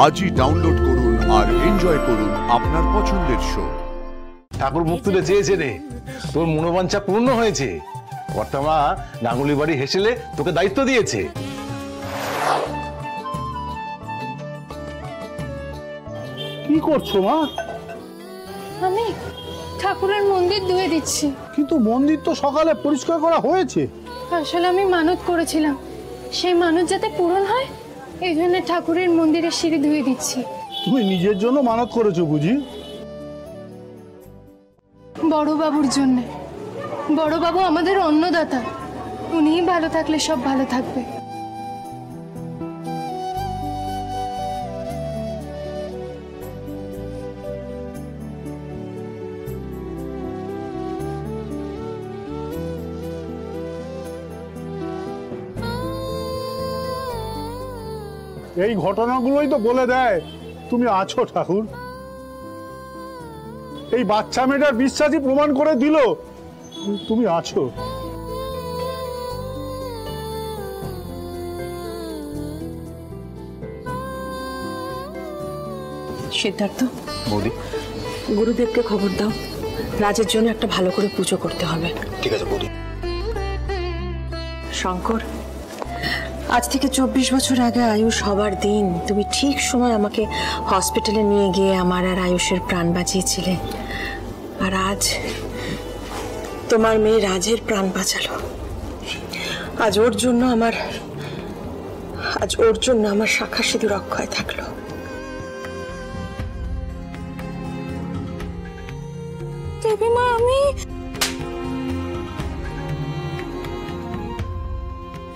আজই ডাউনলোড করুন আর এনজয় করুন আপনার পছন্দের শো। ঠাকুর মুখ তুলে চেয়েছে রে, তোর মনোবাঞ্ছা পূর্ণ হয়েছে। কর্তামা গাঙ্গুলি বাড়ি হেসেলে তোকে দায়িত্ব দিয়েছে। কি করছো মা? আমি ঠাকুরের মন্দির ধুয়ে দিচ্ছি। কিন্তু মন্দির তো সকালে পরিষ্কার করা হয়েছে। আসলে আমি মানত করেছিলাম, সেই মানত যাতে পূরণ হয় এই জন্য ঠাকুরের মন্দিরের সিঁড়ি ধুয়ে দিচ্ছি। তুমি নিজের জন্য মানত করেছো বুঝি? বড়বাবুর জন্য। বড়বাবু আমাদের অন্নদাতা, উনিই ভালো থাকলে সব ভালো থাকবে। এই ঘটনাগুলোই তো বলে দেয় তুমি আছো ঠাকুর। এই বাচ্চা মেয়েটার বিশ্বাসই প্রমাণ করে দিল তুমি আছো। সিদ্ধার্থ, বৌদি গুরুদেবকে খবর দাও, রাজের জন্য একটা ভালো করে পুজো করতে হবে। ঠিক আছে বৌদি। শঙ্কর, আজ থেকে 24 বছর আগে আয়ুষ হবার দিন তুমি ঠিক সময় আমাকে হসপিটালে নিয়ে গিয়ে আমার আর আয়ুষের প্রাণ বাঁচিয়েছিলে। আর আজ তোমার মেয়ে রাজের প্রাণ বাঁচালো। আজ ওর জন্য আমার শাখা সিঁদুর অক্ষয় থাকলো। দেবীমা,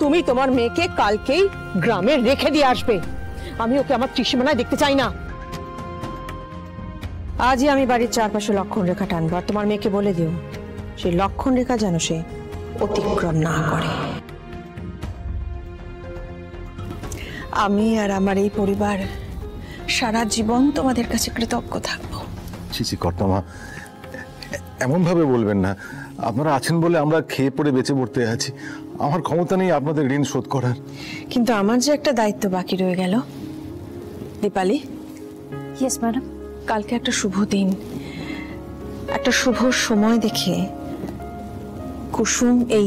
তুমি তোমার মেয়েকে কালকেই গ্রামে রেখে দিয়ে আসবে। আমি ওকে আমার ত্রিসীমানায় দেখতে চাই না। আজই আমি বাড়ির চারপাশে লক্ষণ রেখা টানবো, আর তোমার মেয়েকে বলে দিও সেই লক্ষণ রেখা যেন সে অতিক্রম না করে। আমি আর আমার এই পরিবার সারা জীবন তোমাদের কাছে কৃতজ্ঞ থাকবো। ছি কর্তামা, এমন ভাবে বলবেন না। আপনারা আছেন বলে আমরা খেয়ে পড়ে বেঁচে পড়তে আছি। আমার ক্ষমতা নেই আপনাদের ঋণ শোধ করার। কিন্তু আমার যে একটা দায়িত্ব বাকি রয়ে গেল। দীপালি। Yes madam. কালকে একটা শুভ দিন, একটা শুভ সময় দেখে কুসুম এই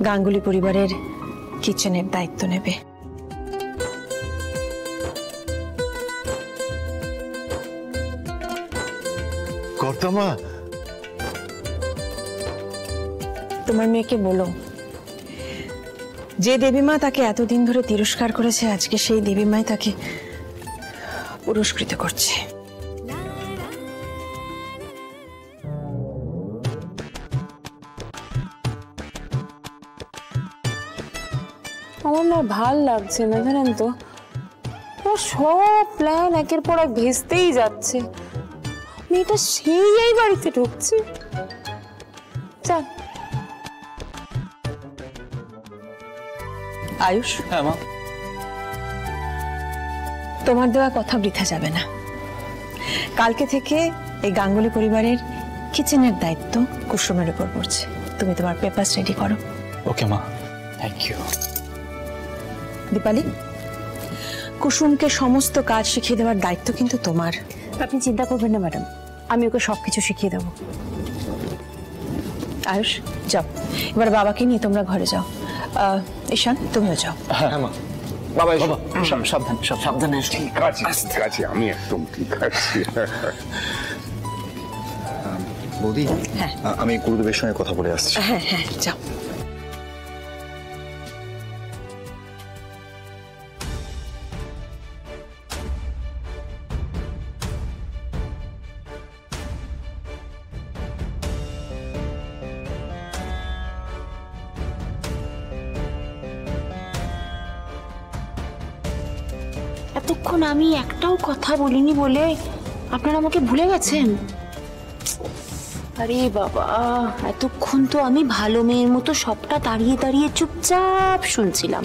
গাঙ্গুলি পরিবারের কিচেনের দায়িত্ব নেবে। কর্তামা, তোমার মেয়েকে বলো যে দেবীমা তাকে এতদিন ধরে তিরস্কার করেছে, আজকে সেই দেবীমাই তাকে পুরস্কৃত করছে। আমার না ভাল লাগছে না, জানেন তো। সব প্ল্যান একের পর এক ভেস্তেই যাচ্ছে। মেয়েটা সেই এই বাড়িতে ঢুকছে। চল। আয়ুষ, হ্যাঁ মা। তোমার দেওয়া কথা বৃথা যাবে না। কালকে থেকে এই গাঙ্গুলি পরিবারের কিচেনের দায়িত্ব কুসুমের উপর পড়ছে। তুমি তোমার পেপারস রেডি করো। ওকে মা, থ্যাংক ইউ। দীপালি, কুসুমকে সমস্ত কাজ শিখিয়ে দেওয়ার দায়িত্ব কিন্তু তোমার। আপনি চিন্তা করবেন না ম্যাডাম, আমি ওকে সবকিছু শিখিয়ে দেবো। আয়ুষ, যাও এবার বাবাকে নিয়ে তোমরা ঘরে যাও। ঈশান, তুমিও যাও। হ্যাঁ মা। বাবা বাবা, সাবধানে। ঠিক আছে, আমি একদম ঠিক আছি। বৌদি, হ্যাঁ আমি গুরুদেবের সঙ্গে কথা বলে আসছি। হ্যাঁ হ্যাঁ, যাও। এতক্ষণ আমি একটাও কথা বলিনি বলে আপনারা আমাকে ভুলে গেছেন? আরে বাবা, এতক্ষণ তো আমি ভালো মেয়ের মতো সবটা দাঁড়িয়ে দাঁড়িয়ে চুপচাপ শুনছিলাম।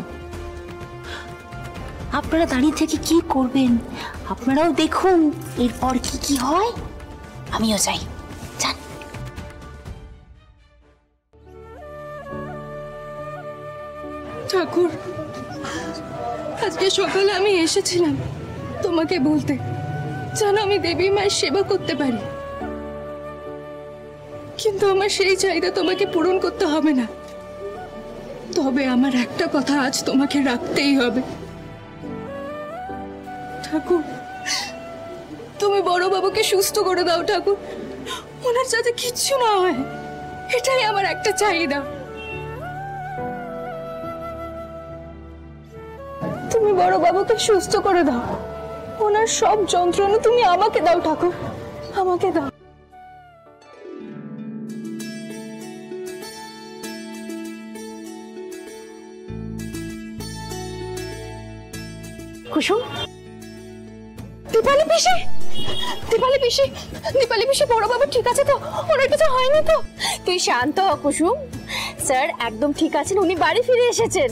আপনারা দাঁড়িয়ে থেকে কি করবেন? আপনারাও দেখুন এরপর কি কি হয়। আমিও যাই। যান। ঠাকুর, আজকে সকালে আমি এসেছিলাম, তোমাকে বলতে যেন আমি দেবী মায়ের সেবা করতে পারি, কিন্তু আমার সেই চাহিদা তোমাকে পূরণ করতে হবে না। তবে আমার একটা কথা আজ তোমাকে রাখতেই হবে। ঠাকুর, তুমি বড় বাবুকে সুস্থ করে দাও ঠাকুর, ওনার যাতে কিচ্ছু না হয়, এটাই আমার একটা চাহিদা। তুমি বড় বাবুকে সুস্থ করে দাও, ওনার সব যন্ত্রণা তুমি আমাকে দাও ঠাকুর, আমাকে দাও। কুসুম, দীপালি পিসি, দীপালি পিসি, দীপালি পিসি, বড় বাবু ঠিক আছে তো? ওনার কিছু হয়নি তো? তুই শান্ত হ কুসুম, স্যার একদম ঠিক আছেন, উনি বাড়ি ফিরে এসেছেন।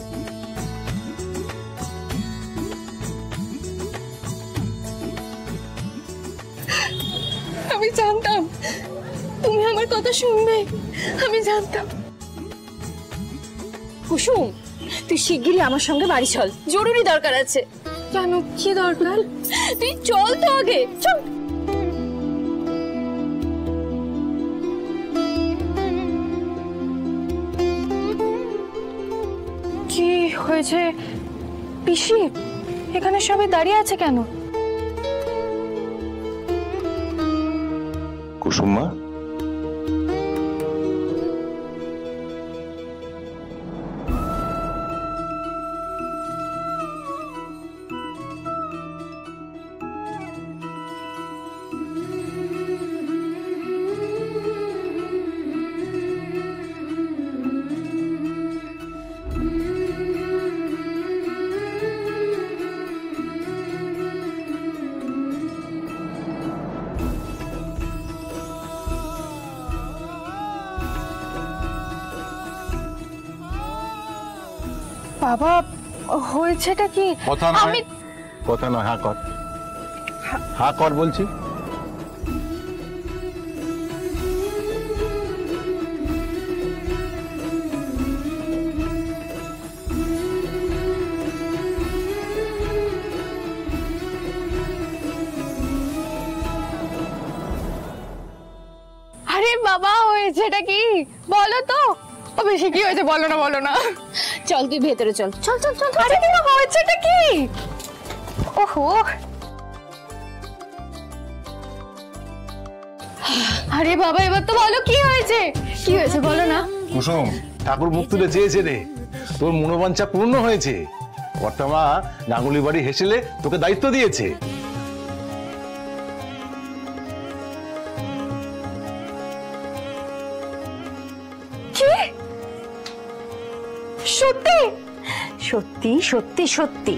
আমি জানতাম তুমি আমার কথা শুনবে, আমি জানতাম। কুসুম, তুই শিগগিরই আমার সঙ্গে বাড়ি চল, জরুরি দরকার আছে। কেন, কি দরকার? তুই চল তো আগে, চল। কি হয়েছে পিসি? এখানে সবাই দাঁড়িয়ে আছে কেন? কুসুমা, বাবা, হয়েছেটা কি? কথা নয়, কথা নয়, হা কর, হা কর বলছি। আরে বাবা, হয়েছেটা কি বলো তো? ও বেশি কি হয়েছে বলো না, বলো না। চল তুই ভেতরে চল, চল চল চল। আরে বাবা, হয়েছেটা কি? ওহো, আরে বাবা এবার তো বলো কি হয়েছে, কি হয়েছে বলো না। কুসুম, ঠাকুর মুখ তুলে চেয়েছে রে, তোর মনোবাঞ্ছা পূর্ণ হয়েছে। কর্তামা গাঙ্গুলি বাড়ি হেসেলে তোকে দায়িত্ব দিয়েছে। কি সত্যি? সত্যি সত্যি সত্যি।